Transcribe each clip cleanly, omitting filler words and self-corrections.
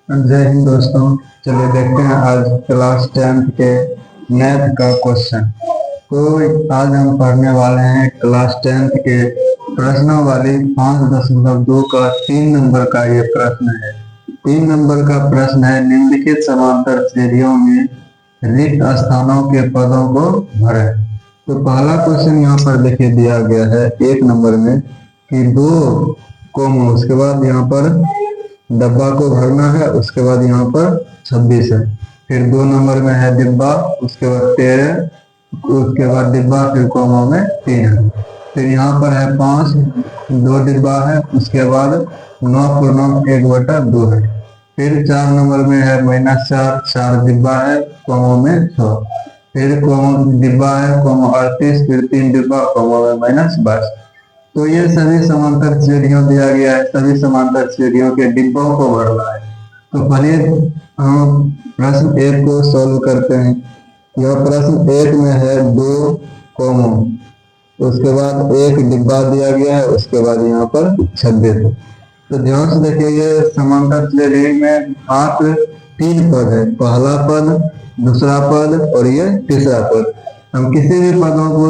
जय हिंद दोस्तों। चलिए देखते हैं आज क्लास 10th के मैथ का क्वेश्चन। तो आज हम पढ़ने वाले हैं क्लास 10th के प्रश्नों वाली 5.2 का 3 नंबर का ये प्रश्न है। 3 नंबर का प्रश्न है, निम्नलिखित समांतर श्रेणियों में रिक्त स्थानों के पदों को भरें। तो पहला क्वेश्चन यहाँ पर देखिए दिया गया है 1 नंबर में कि 2 कोमा, उसके बाद यहाँ पर डब्बा को भरना है, उसके बाद यहाँ पर 26 है। फिर 2 नंबर में है डिब्बा, उसके बाद 13, उसके बाद डिब्बा, फिर कोमा में 3 है। फिर यहाँ पर है 5, 2 डिब्बा है, उसके बाद 9 पूर्णांक 1/2 है। फिर 4 नंबर में है -4, 4 डिब्बा है, कोमा में 6। फिर कोमा डिब्बा है, कोमा 38, फिर 3 डिब्बा, कोमा में -22। तो ये सभी समांतर श्रेणियों दिया गया है, सभी समांतर श्रेणियों के डिब्बों को भरना है। तो पहले हम प्रश्न 1 को सॉल्व करते हैं। यह प्रश्न 1 में है 2 कोमा, उसके बाद 1 डिब्बा दिया गया है, उसके बाद यहाँ पर 26 है। तो ध्यान से देखिए, ये समांतर श्रेणी में मात्र 3 पद है, पहला पद, दूसरा पद और ये तीसरा पद। हम किसी भी पदों को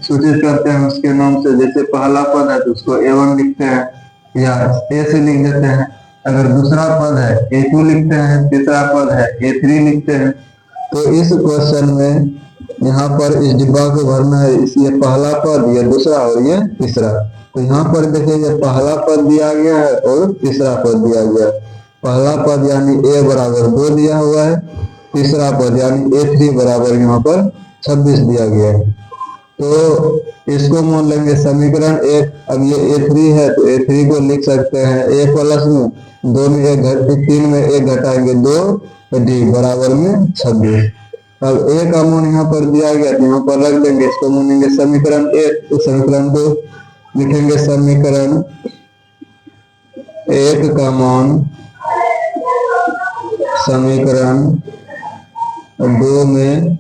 सूचित करते हैं उसके नाम से, जैसे पहला पद है तो उसको A1 लिखते हैं या A से लिख देते हैं। अगर दूसरा पद है A2 लिखते हैं, तीसरा पद है A3 लिखते हैं। तो इस क्वेश्चन में यहाँ पर इस डिब्बा को भरना है, ये पहला पद, ये दूसरा और ये तीसरा। तो यहाँ पर देखिए, ये पहला पद दिया गया है और तीसरा पद दिया गया है। पहला पद यानी A बराबर 2 दिया हुआ है, तीसरा पद यानी A3 बराबर यहाँ पर 26 दिया गया है। तो इसको मान लेंगे समीकरण 1। अब ये A3 है तो A3 को लिख सकते हैं A प्लस में 2 में 1 3 में 1 घटाएंगे 2, D बराबर में 26। अब A का मान यहाँ पर दिया गया तो यहाँ पर रख देंगे, इसको मानेंगे समीकरण 1। तो समीकरण 2 लिखेंगे, समीकरण 1 का मान समीकरण 2 में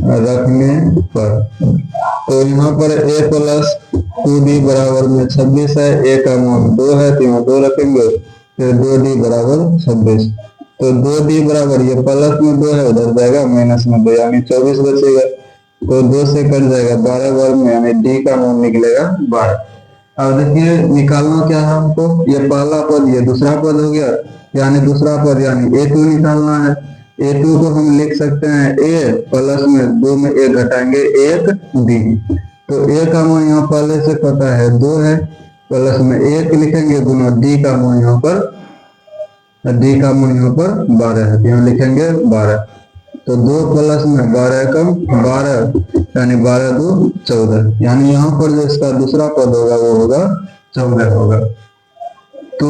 रखने पर, तो यहाँ पर A प्लस 2D बराबर में 26 है, A का मान 2 है तो यहाँ 2 रखेंगे, फिर 2D बराबर 26। तो 2D बराबर, ये प्लस में 2 है, उधर जाएगा माइनस में 2 यानी 24 बचेगा। तो 2 से कट जाएगा 12 वर्ग में, यानी D का मान निकलेगा 12। अब देखिए निकालना क्या है हमको, ये पहला पद, ये दूसरा पद हो गया, यानी दूसरा पद यानी A2 निकालना है। A2 को हम लिख सकते हैं A प्लस में 2 में 1 घटाएंगे 1 D। तो A का मान यहाँ पहले से पता है 2 है, प्लस में 1 लिखेंगे गुना D का मान यहाँ पर 12 है, यहाँ लिखेंगे 12। तो 2 प्लस में 12 कम 12, यानी 12 2 14, यानी यहाँ पर जो इसका दूसरा पद होगा वो होगा 14 होगा। तो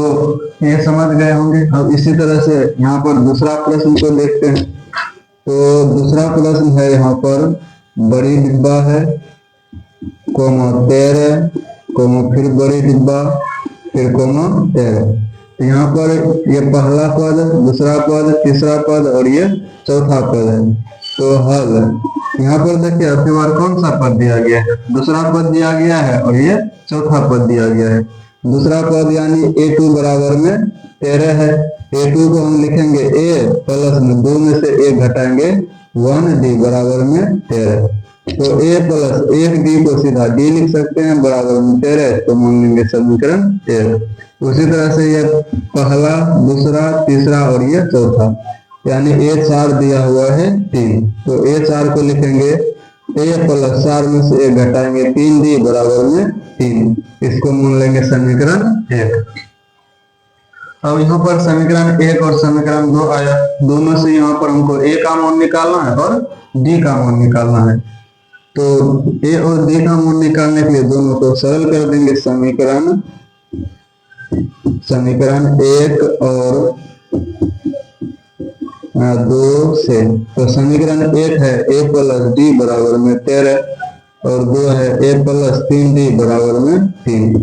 ये समझ गए होंगे। अब इसी तरह से यहाँ पर दूसरा प्रश्न को देखते हैं। तो दूसरा प्रश्न है, यहाँ पर बड़ी डिब्बा है, कोमा 13, कोमा फिर बड़ी डिब्बा, फिर कोमा 13। तो यहाँ पर ये पहला पद, दूसरा पद, तीसरा पद और ये चौथा पद है। तो हल यहाँ पर देखिए आपके बार कौन सा पद दिया गया है, दूसरा पद दिया गया है और ये चौथा पद दिया गया है। दूसरा पद यानी A2 बराबर में 13 है, A2 को हम लिखेंगे A प्लस में 2 में से 1 घटाएंगे 1D बराबर में 13। तो A प्लस 1D को सीधा D लिख सकते हैं, बराबर में 13, तो मान लेंगे समीकरण 13। उसी तरह से ये पहला, दूसरा, तीसरा और ये चौथा, यानी A4 दिया हुआ है 3, तो A4 को लिखेंगे A प्लस 4 में से 1 घटाएंगे 3D बराबर में 3, इसको मान लेंगे समीकरण 1। अब यहाँ पर समीकरण 1 और समीकरण 2 आया, दोनों से यहाँ पर हमको A का मान निकालना है और D का मान निकालना है। तो A और D का मान निकालने के लिए दोनों को सरल कर देंगे। समीकरण 1 और 2 से, तो समीकरण 1 है A प्लस D बराबर में 13 और 2 है A प्लस 3D बराबर में 3।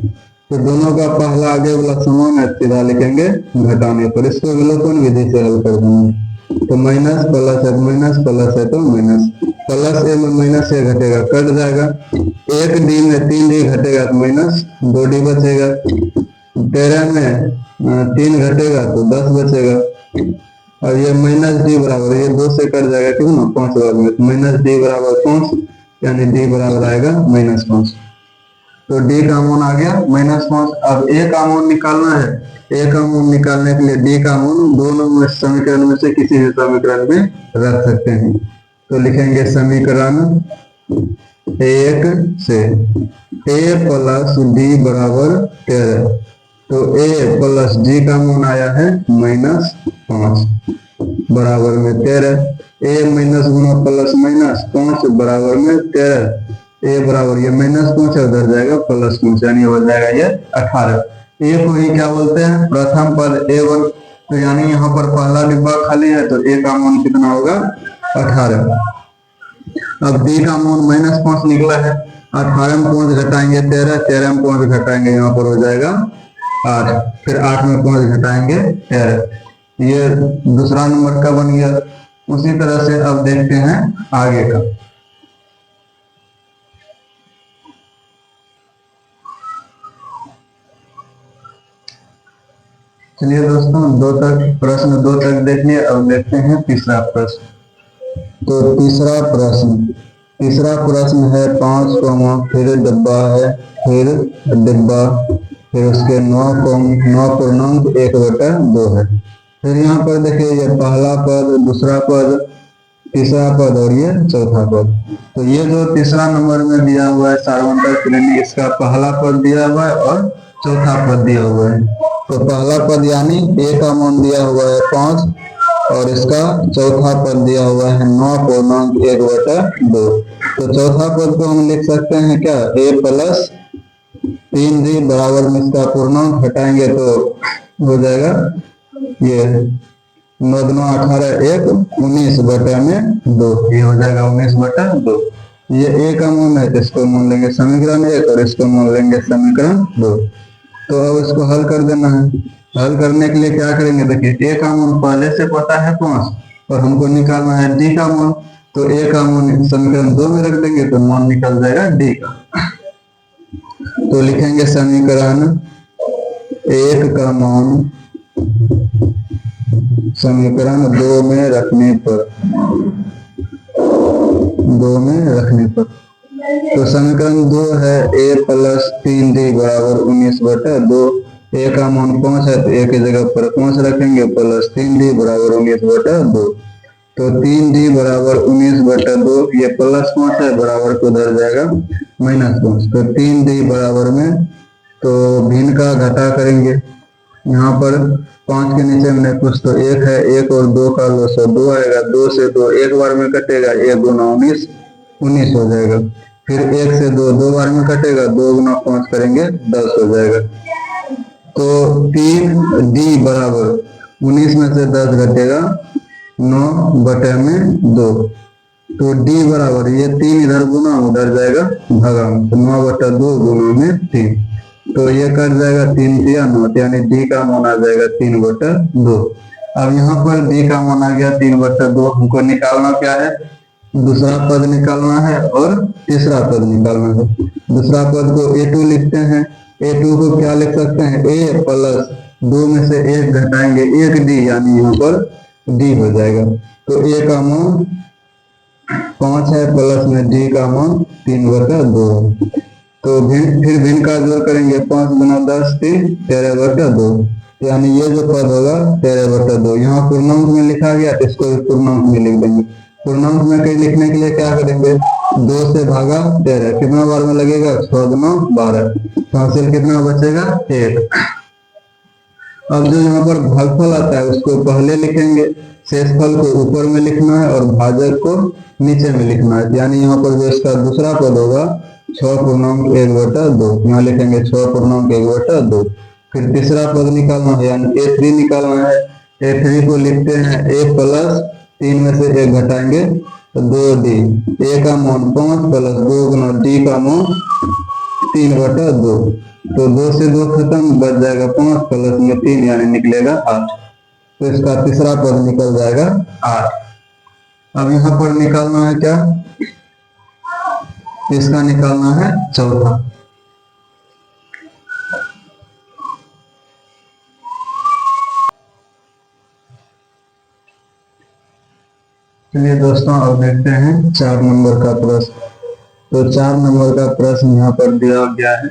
तो दोनों का पहला आगे वाला समान है, सीधा लिखेंगे घटाने पर, इसको विलोपन विधि से हल कर देंगे। तो माइनस प्लस है, माइनस प्लस है तो माइनस, प्लस ए में माइनस ए घटेगा, कट जाएगा। एक डी में 3 डी घटेगा तो माइनस 2 डी बचेगा। 13 में 3 घटेगा तो 10 बचेगा। और ये माइनस डी बराबर, ये 2 से कट जाएगा क्यों ना, 5 वर्ग में, तो माइनस डी बराबर 5, यानी डी बराबर आएगा -5। तो डी का अमोन आ गया -5। अब ए का अमोन निकालना है। ए का अमोन निकालने के लिए डी का अमोन दोनों में समीकरण में से किसी भी समीकरण में रख सकते हैं। तो लिखेंगे समीकरण 1 से ए प्लस डी बराबर 13। तो ए प्लस डी का अमोन आया है -5 बराबर में 13। ए माइनस गुना प्लस -5 बराबर में 13। ए बराबर ये -5 उधर जाएगा +5, यानी हो जाएगा ये 18। ए को ही क्या बोलते हैं, प्रथम पद A1। तो यानी यहाँ पर पहला डिब्बा खाली है, तो ए का मान कितना होगा 18। अब डी का मान -5 निकला है, 18 में 5 घटाएंगे 13, 13 में 5 घटाएंगे यहाँ पर हो जाएगा 8, फिर 8 में 5 घटाएंगे 13। ये दूसरा नंबर का बन गया। उसी तरह से अब देखते हैं आगे का। चलिए दोस्तों, प्रश्न 2 तक देख लिए। अब देखते हैं तीसरा प्रश्न। तो तीसरा प्रश्न है 5, फिर डब्बा है, फिर डिब्बा, फिर उसके 9 पूर्णांक 1/2 है। फिर यहाँ पर देखिए ये पहला पद, दूसरा पद, तीसरा पद और ये चौथा पद। तो ये जो तीसरा नंबर में दिया हुआ है सार्वत्रिक श्रेणी, इसका पहला पद दिया हुआ है और चौथा पद दिया हुआ है। तो पहला पद यानी ए का मान दिया हुआ है 5 और इसका चौथा पद दिया हुआ है 9 पूर्णांक 1/2। तो चौथा पद को हम लिख सकते हैं क्या, ए प्लस 3d बराबर में इसका पूर्णांक हटाएंगे तो हो जाएगा ये 9 2 18 1 19/2, ये हो जाएगा 19/2। ये ए का मान है, इसको मान लेंगे समीकरण 1 और इसको मान लेंगे समीकरण 2। तो अब इसको हल कर देना है। हल करने के लिए क्या करेंगे, देखिए ए का मान पहले से पता है 5 और हमको निकालना है डी का मान। तो ए का मान समीकरण 2 में रख देंगे तो मान निकल जाएगा डी का। तो लिखेंगे समीकरण 1 का मान समीकरण 2 में रखने पर तो समीकरण 2 है ए प्लस 3d बराबर 19/2। ए का मान 5 है तो ए की जगह पर 5 रखेंगे, प्लस 3d बराबर 19/2। तो 3d बराबर 19/2, ये +5 है, बराबर को उधर जाएगा -5। तो 3d बराबर में तो भिन्न का घटा करेंगे। यहाँ पर 5 के नीचे में कुछ तो 1 है, 1 और 2 का लो 2 आएगा, 2 से 2 एक बार में कटेगा, 1 गुना 19 हो जाएगा। फिर 1 से 2 बार में कटेगा, 2 गुना 5 करेंगे 10 हो जाएगा। तो 3d बराबर 19 में से 10 घटेगा 9/2। तो d बराबर ये 3 इधर गुना उधर जाएगा भागा में, तो 9/2 गुना में 3, तो ये कट जाएगा 3 3 9, यानी डी का मान आ जाएगा 3/2। अब यहाँ पर डी का मान आ गया 3/2। हमको निकालना क्या है, दूसरा पद निकालना है और तीसरा पद निकालना है। दूसरा पद को a2 लिखते हैं। a2 को क्या लिख सकते हैं, a प्लस 2 में से 1 घटाएंगे 1d, यानी यहाँ पर d हो जाएगा। तो a का मान 5 है, प्लस में d का मान 3/2 है। तो फिर भिन्न का जोड़ करेंगे, 5 गुना 10 3 13/2, यानी ये जो पद होगा 13/2। यहाँ पूर्णांक में लिखा गया, इसको पूर्णांक में लिख देंगे। पूर्णांक में कहीं लिखने के लिए क्या करेंगे, 2 से भागा 13, कितना बार में लगेगा, 6 गुना 12, तो हासिल कितना बचेगा 1। अब जो यहाँ पर भागफल आता है उसको पहले लिखेंगे, शेषफल को ऊपर में लिखना है और भाजक को नीचे में लिखना है। यानी यहाँ पर जो इसका दूसरा पद होगा 6 पूर्णांक 1/2, यहाँ लिखेंगे 6 पूर्णांक 1/2। फिर तीसरा पद निकालना है, यानी a3 निकालना है। a3 को लिखते हैं a प्लस 3 में से 1 घटाएंगे तो 2d, a का मान 5 प्लस 2 गुना d का मान 3/2। तो 2 से 2 खत्म, बच जाएगा 5 प्लस में 3, यानी निकलेगा 8। तो इसका तीसरा पद निकल जाएगा 8। अब यहाँ पर निकालना है क्या, इसका निकालना है चौथा। चलिए दोस्तों अब देखते हैं 4 नंबर का प्रश्न। तो 4 नंबर का प्रश्न यहाँ पर दिया गया है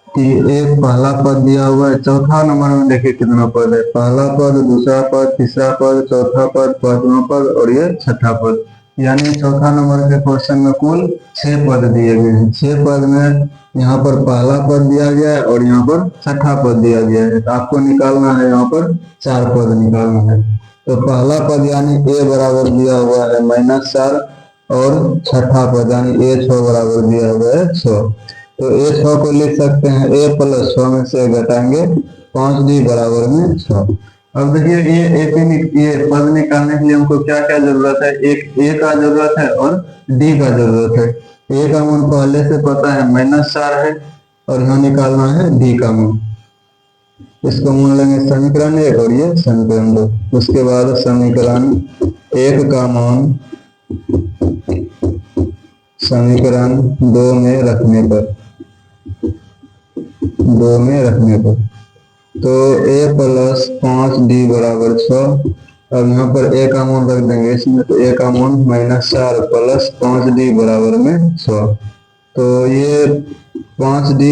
कि एक पहला पद दिया हुआ है, चौथा नंबर में देखिए कितना पद है, पहला पद, दूसरा पद, तीसरा पद, चौथा पद, पांचवा पद और ये छठा पद। यानी चौथा नंबर के क्वेश्चन में कुल 6 पद दिए गए हैं। 6 पद में यहाँ पर पहला पद दिया गया है और यहाँ पर छठा पद दिया गया है। तो आपको निकालना है यहाँ पर 4 पद निकालना है। तो पहला पद यानी a बराबर दिया हुआ है -4 और छठा पद यानी a6 बराबर दिया हुआ है 6। तो a6 को लिख सकते हैं a + 6 में से घटाएंगे 5d बराबर में 6। अब देखिए ये पद निकालने के लिए हमको क्या क्या जरूरत है, एक a का जरूरत है और d का जरूरत है। a का मान पहले से पता है -4 है और यहाँ निकालना है d का मान। इसको मान लेंगे समीकरण 1 और ये समीकरण 2। उसके बाद समीकरण 1 का मान समीकरण 2 में रखने पर तो a + 5d बराबर 6। अब यहाँ पर a का मान रख देंगे इसमें, तो a का मान -4 + 5d बराबर में 6। तो ये 5d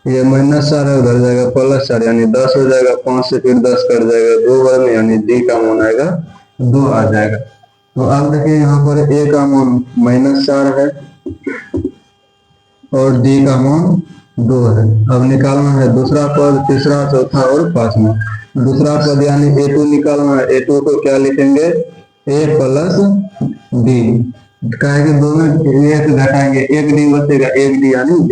ये -4 है, उधर जाएगा +4 यानी 10 हो जाएगा। 5 से फिर 10 कट जाएगा 2 बार में, यानी d का मान आएगा 2 आ जाएगा। तो अब देखिए यहाँ पर a का मान -4 है और d का मान 2 है। अब निकालना है दूसरा पद, तीसरा, चौथा और पांचवा। दूसरा पद यानी a2 निकालना है। a2 को क्या लिखेंगे, a + d। कहेंगे दोनों एक घटाएंगे, एक d बचेगा, एक d यानी d।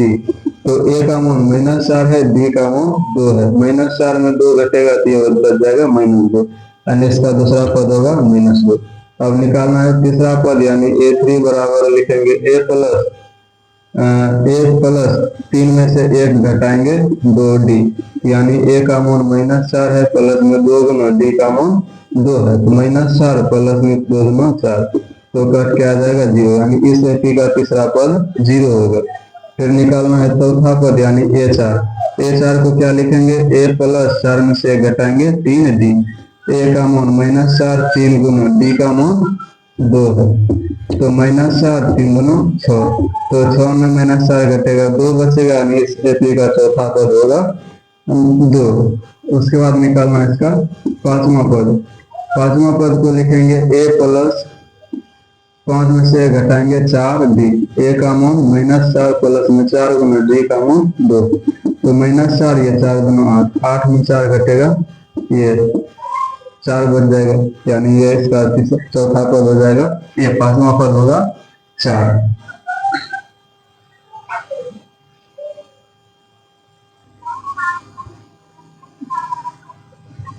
तो a का मान -4 है, d का मान 2 है। -4 में 2 घटेगा तो ये बच जाएगा -2 यानी इसका दूसरा पद होगा -2। अब निकालना है तीसरा पद यानी a3 बराबर लिखेंगे a + 3 में से 1 घटाएंगे 2d यानी a का मान -4 है, प्लस में 2 गुना d का मान 2 है। तो -4 प्लस में 2 गुना 4 तो कट के आ जाएगा 0, यानी इस AP का तीसरा पद 0 होगा। फिर निकालना है चौथा पद यानी a4 को क्या लिखेंगे, a + 4 में से 1 घटाएंगे 3d। a का मान -4, 3 गुना d का मान 2 है। तो -4 3 गुना 6, तो 6 में -4 घटेगा 2 बचेगा, यानी इस AP का चौथा पद होगा 2। उसके बाद निकालना है इसका पांचवा पद। पांचवा पद को लिखेंगे a + 5 में से घटाएंगे 4d। a का मान -4 प्लस में 4 गुना d का मान 2। तो -4 ये 4 गुना 8, 8 में 4 घटेगा ये 4 बच जाएगा, यानी ये इसका चौथा पद हो जाएगा। ये पांचवा पद होगा 4।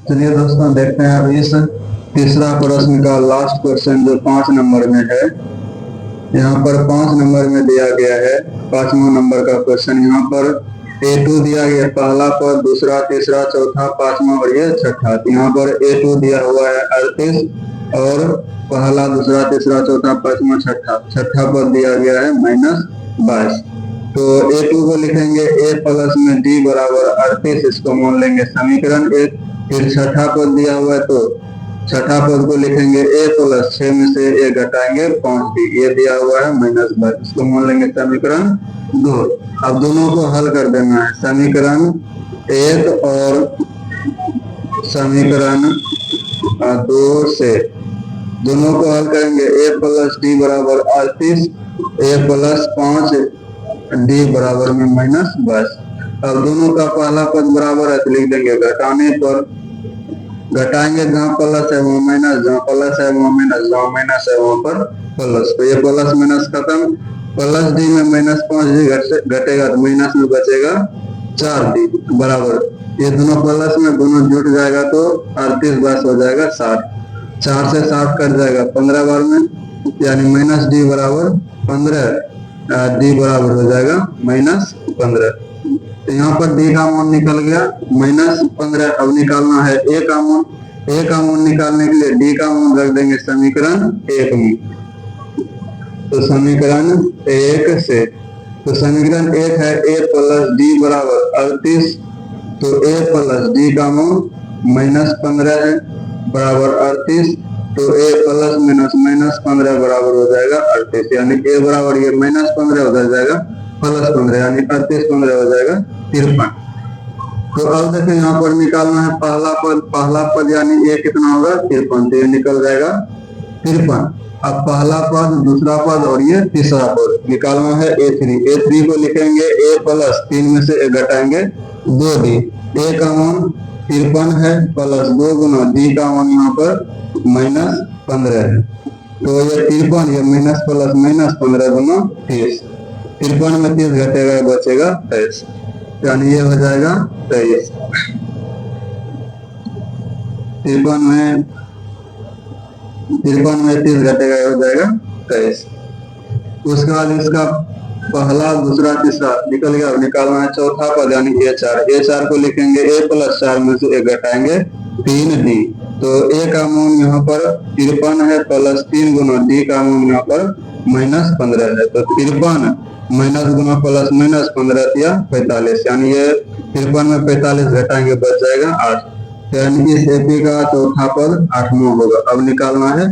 चलिए दोस्तों देखते हैं अब इस तीसरा प्रश्न का लास्ट क्वेश्चन जो 5 नंबर में है। यहाँ पर 5 नंबर में दिया गया है 5वां नंबर का क्वेश्चन। यहाँ पर a2 दिया गया, पहला पद, दूसरा, तीसरा, चौथा, पांचवा और ये छठा। यहाँ पर a2 दिया हुआ है 38 और पहला, दूसरा, तीसरा, चौथा, पांचवा, छठा पद दिया गया है -22। तो a2 को लिखेंगे a + में d बराबर 38, इसको मान लेंगे समीकरण 1। फिर छठा पद दिया हुआ है तो छठा पद को लिखेंगे a + 6 में से 1 घटाएंगे 5d, ये दिया हुआ है -22, इसको मान लेंगे समीकरण 2। अब दोनों को हल कर देना है, समीकरण 1 और समीकरण 2 से दोनों को हल करेंगे। a + d बराबर 38, a + 5d बराबर में -22। अब दोनों का पहला पद बराबर है तो लिख देंगे, घटाने पर घटाएंगे, जहाँ प्लस है वहाँ माइनस, जहाँ प्लस है वहाँ माइनस, जहाँ माइनस है वहाँ पर प्लस। तो ये प्लस माइनस खत्म, प्लस d में -5d घटेगा तो माइनस में बचेगा 4d बराबर, ये दोनों प्लस में दोनों जुट जाएगा तो 38 बस हो जाएगा 60। 4 से 60 कट जाएगा 15 बार में, यानी -d बराबर 15, d बराबर हो जाएगा -15। तो यहाँ पर d का मान निकल गया -15। अब निकालना है a का मान। ए का मूल निकालने के लिए डी का मूल रख देंगे समीकरण 1 में। तो समीकरण 1 से, तो समीकरण 1 है ए प्लस डी बराबर 38। तो ए प्लस डी का मूल -15 है बराबर 38। तो ए प्लस माइनस 15 बराबर हो जाएगा 38, यानी ए बराबर ये -15 हो जाएगा +15, यानी 38 15 हो जाएगा 53। तो अब देखिए यहाँ पर निकालना है पहला पद यानी ए कितना होगा 53, तो ये निकल जाएगा 53। अब पहला पद, दूसरा पद और ये तीसरा पद निकालना है A3 को लिखेंगे A प्लस 3 में से 1 घटाएंगे 2D। A का मान 53 है प्लस 2 गुना D का मान यहाँ पर -15 है। तो ये 53, ये माइनस प्लस -15 गुना 30। 53 में 30 घटेगा बचेगा 23, यानी ये हो जाएगा 23। 53 में 30 घटेगा हो जाएगा 23। उसके बाद इसका पहला, दूसरा, तीसरा निकल गया। निकालना है चौथा पद यानी A4 को लिखेंगे A प्लस 4 में से 1 घटाएंगे 3D। तो A का मूल यहाँ पर 53 है प्लस 3 गुना D का मूल यहाँ पर -15 है। तो 53 माइनस गुना प्लस -15 या 45, यानी ये 53 में 45 घटाएंगे बच जाएगा 8, यानी इस AP का चौथा पद 8वां होगा। अब निकालना है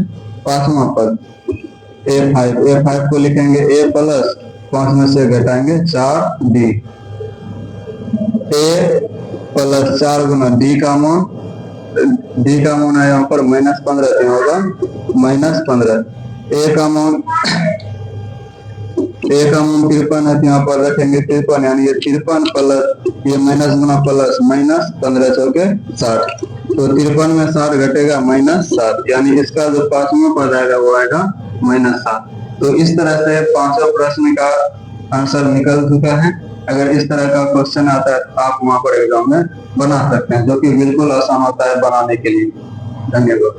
5वां पद A5 को लिखेंगे A प्लस 5 में से घटाएंगे 4D। A plus 4 Guna D का मान है यहाँ पर -15 होगा -15। A का मान 53 है, यहाँ पर रखेंगे 53, यानी ये 53 प्लस ये माइनस गुना प्लस -15 चौके 60। तो 53 में 60 घटेगा -7, यानी इसका जो 5वां पद आएगा वो आएगा -7। तो इस तरह से 5 प्रश्न का आंसर निकल चुका है। अगर इस तरह का क्वेश्चन आता है तो आप वहां पर एग्जाम में बना सकते हैं, जो कि बिल्कुल आसान होता है बनाने के लिए। धन्यवाद।